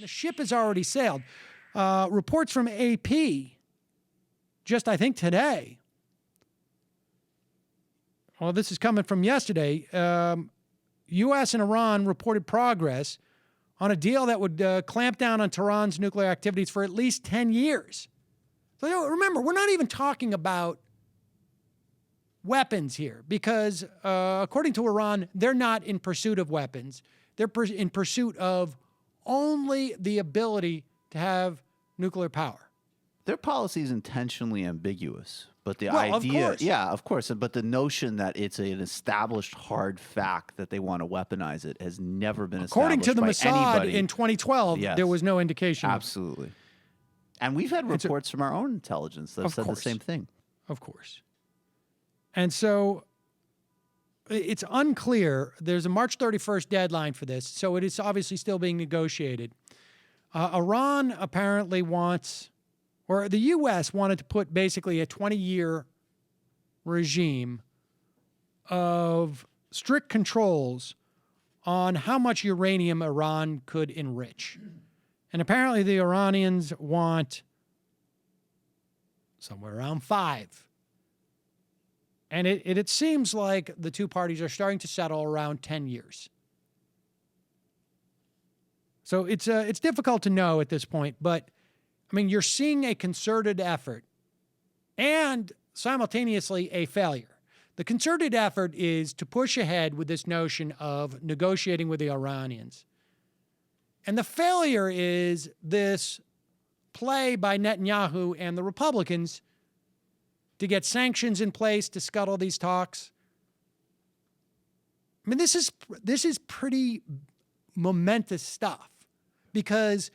The ship has already sailed. Reports from AP, just I think today. Well, this is coming from yesterday. U.S. and Iran reported progress on a deal that would clamp down on Tehran's nuclear activities for at least 10 years. So remember, we're not even talking about weapons here because, according to Iran, they're not in pursuit of weapons. They're in pursuit of only the ability to have nuclear power. Their policy is intentionally ambiguous, but the idea, of course, but the notion that it's an established hard fact that they want to weaponize it has never been according established to the by Mossad anybody. in 2012. Yes. There was no indication. Absolutely. And we've had reports from our own intelligence that said the same thing. Of course. And so it's unclear. There's a March 31st deadline for this, so it is obviously still being negotiated. Iran apparently wants, or the U.S. wanted to put basically a 20-year regime of strict controls on how much uranium Iran could enrich. And apparently the Iranians want somewhere around 5. And it seems like the two parties are starting to settle around 10 years. So it's difficult to know at this point, but I mean, you're seeing a concerted effort and simultaneously a failure. The concerted effort is to push ahead with this notion of negotiating with the Iranians. And the failure is this play by Netanyahu and the Republicans to get sanctions in place to scuttle these talks. I mean, this is pretty momentous stuff because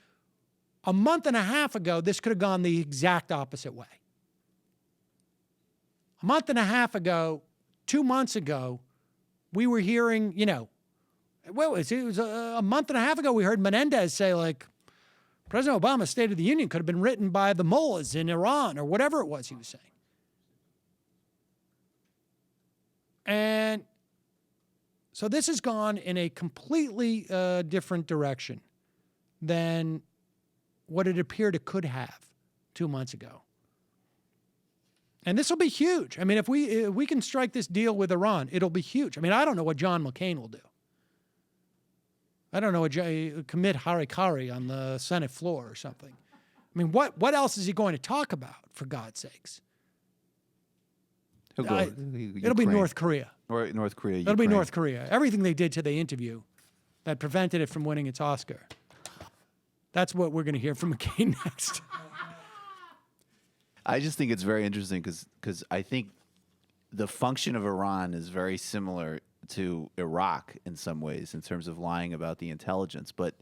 a month and a half ago, this could have gone the exact opposite way. A month and a half ago, 2 months ago, we were hearing, it was a month and a half ago, we heard Menendez say, like, President Obama's State of the Union could have been written by the mullahs in Iran or whatever it was he was saying. And so this has gone in a completely different direction than what it appeared it could have 2 months ago. And this will be huge. I mean, if we can strike this deal with Iran, it'll be huge. I mean, I don't know what John McCain will do. I don't know, commit harikari on the Senate floor or something. I mean, what else is he going to talk about, for God's sakes? It'll be North Korea. Or North Korea, It'll be North Korea. Everything they did to the interview that prevented it from winning its Oscar. That's what we're going to hear from McCain next. I just think it's very interesting because I think the function of Iran is very similar to Iraq in some ways in terms of lying about the intelligence. But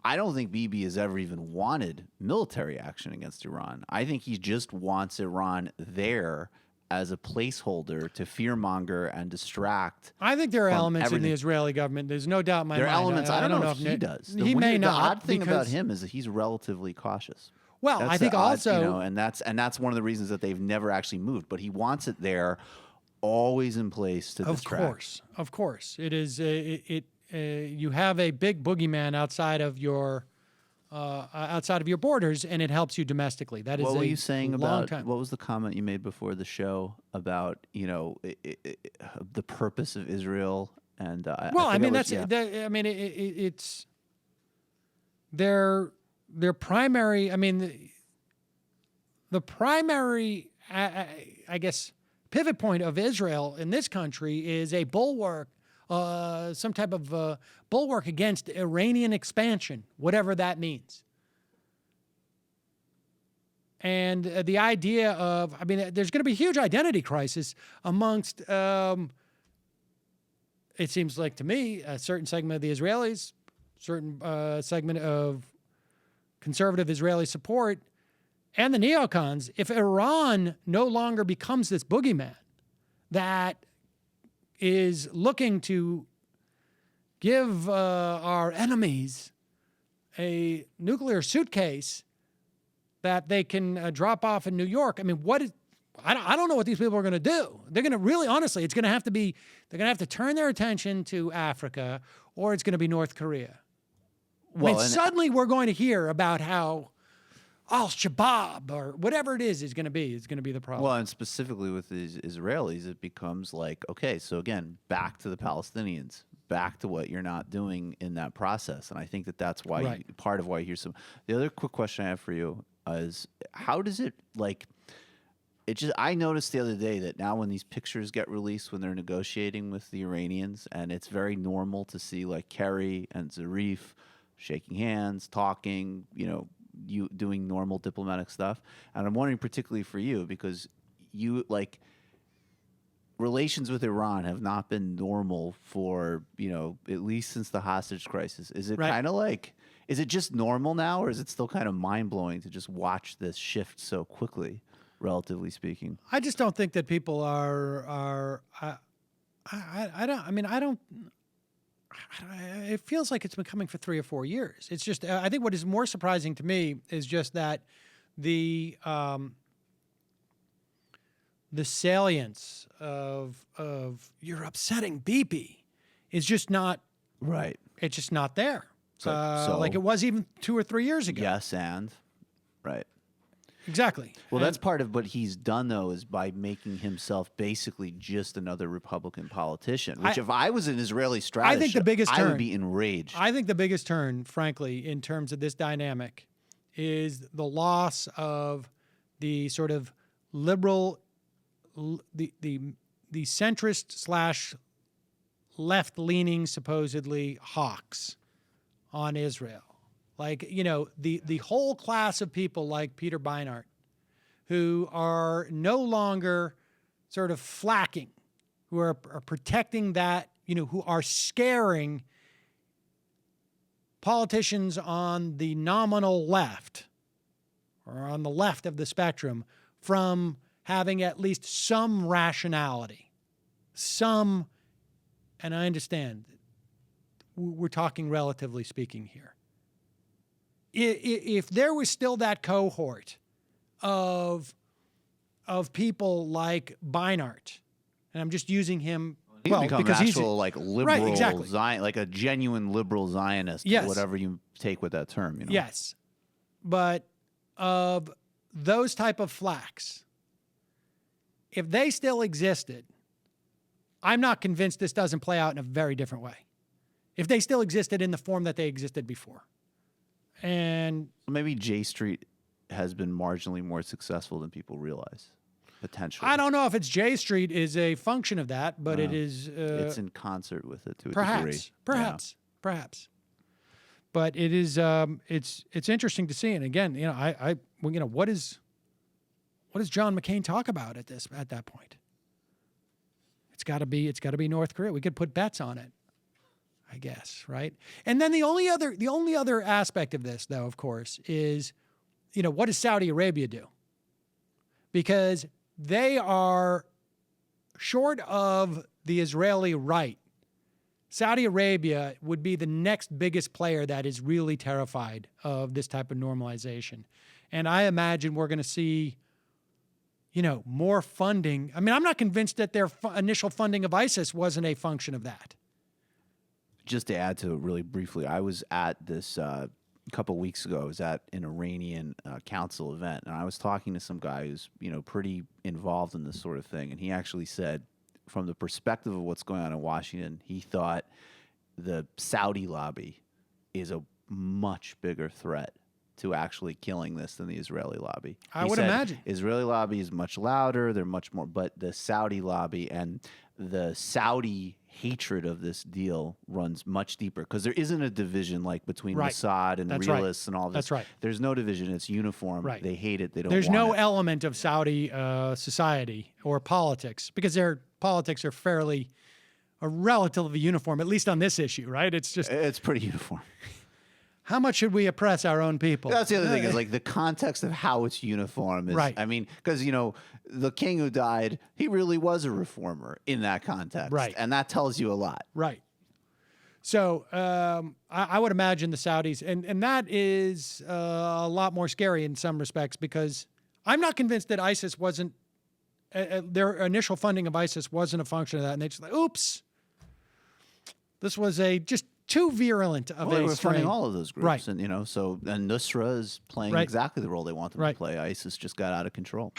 I don't think Bibi has ever even wanted military action against Iran. I think he just wants Iran there as a placeholder to fearmonger and distract. I think there are elements in the Israeli government. There's no doubt in my mind. There are elements. I don't know if he does. He may not. The odd thing about him is that he's relatively cautious. Well, I think also, and that's one of the reasons that they've never actually moved. But he wants it there, always in place to distract. Of course, it is. You have a big boogeyman outside of your borders, and it helps you domestically. That is. What were you saying about? Time. What was the comment you made before the show about the purpose of Israel? And it's their primary. I mean, the primary, I guess, pivot point of Israel in this country is a bulwark. Some type of bulwark against Iranian expansion, whatever that means. And the idea of, there's going to be a huge identity crisis amongst, it seems like to me, a certain segment of the Israelis, certain segment of conservative Israeli support, and the neocons. If Iran no longer becomes this boogeyman that is looking to give our enemies a nuclear suitcase that they can drop off in New York. I mean, I don't know what these people are going to do. They're going to really, honestly, it's going to have to be, they're going to have to turn their attention to Africa, or it's going to be North Korea. Well, and suddenly we're going to hear about how Al-Shabaab or whatever it is going to be the problem. well, and specifically with these Israelis, it becomes like, okay, so again, back to the Palestinians, back to what you're not doing in that process, and I think that that's why Right. part of why you hear some. The other quick question I have for you is, how does it like? It just I noticed the other day that now when these pictures get released when they're negotiating with the Iranians, and it's very normal to see like Kerry and Zarif shaking hands, talking, you doing normal diplomatic stuff. And I'm wondering particularly for you because you like relations with Iran have not been normal for, at least since the hostage crisis. Is it Right. kind of like is it just normal now or is it still kind of mind-blowing to just watch this shift so quickly, relatively speaking? I just don't think that people are. I don't. I mean, I don't. It feels like it's been coming for 3 or 4 years. It's just. I think what is more surprising to me is just that the salience of you're upsetting BP is just not. Right. It's just not there. So like it was even 2 or 3 years ago. Yes, and right. Exactly. Well, that's part of what he's done, though, is by making himself basically just another Republican politician. Which, if I was an Israeli strategist, I think the biggest I turn, would be enraged. I think the biggest turn, frankly, in terms of this dynamic, is the loss of the sort of liberal, the centrist / left-leaning, supposedly, hawks on Israel. Like, the whole class of people like Peter Beinart, who are no longer sort of flacking, who are protecting that, who are scaring politicians on the nominal left or on the left of the spectrum from having at least some rationality, and I understand we're talking relatively speaking here. If there was still that cohort of people like Beinart, and I'm just using him He's become because an actual like liberal exactly. Zion, like a genuine liberal Zionist, Yes. whatever you take with that term. Yes, but of those type of flacks, if they still existed, I'm not convinced this doesn't play out in a very different way. If they still existed in the form that they existed before. And maybe J Street has been marginally more successful than people realize, potentially. I don't know if it's J Street is a function of that, but it is. It's in concert with it to a degree. Perhaps. But it is. It's interesting to see. And again, what does John McCain talk about at that point? It's got to be North Korea. We could put bets on it, I guess, right? And then the only other aspect of this, though, of course, is, what does Saudi Arabia do? Because they are short of the Israeli right. Saudi Arabia would be the next biggest player that is really terrified of this type of normalization. And I imagine we're going to see, more funding. I mean, I'm not convinced that their initial funding of ISIS wasn't a function of that. Just to add to it really briefly, I was at this a couple weeks ago. I was at an Iranian council event, and I was talking to some guy who's pretty involved in this sort of thing, and he actually said, from the perspective of what's going on in Washington, he thought the Saudi lobby is a much bigger threat to actually killing this than the Israeli lobby. I He would said imagine. Israeli lobby is much louder, they're much more, but the Saudi lobby and the Saudi hatred of this deal runs much deeper because there isn't a division like between Right. Mossad and That's realists right. and all this. That's right. There's no division. It's uniform. Right. They hate it. They don't There's want no it. element of Saudi society or politics because their politics are relatively uniform, at least on this issue, right? It's just, It's pretty uniform. how much should we oppress our own people? That's the other thing is like the context of how it's uniform is, Right. I mean, because, the king who died, he really was a reformer in that context. Right. And that tells you a lot. Right. So I would imagine the Saudis, and that is a lot more scary in some respects because I'm not convinced that ISIS wasn't, their initial funding of ISIS wasn't a function of that. And they just like, oops, this was just too virulent of Well, they a were strain. funding all of those groups, Right. and so and Nusra is playing Right. exactly the role they want them Right. to play. ISIS just got out of control.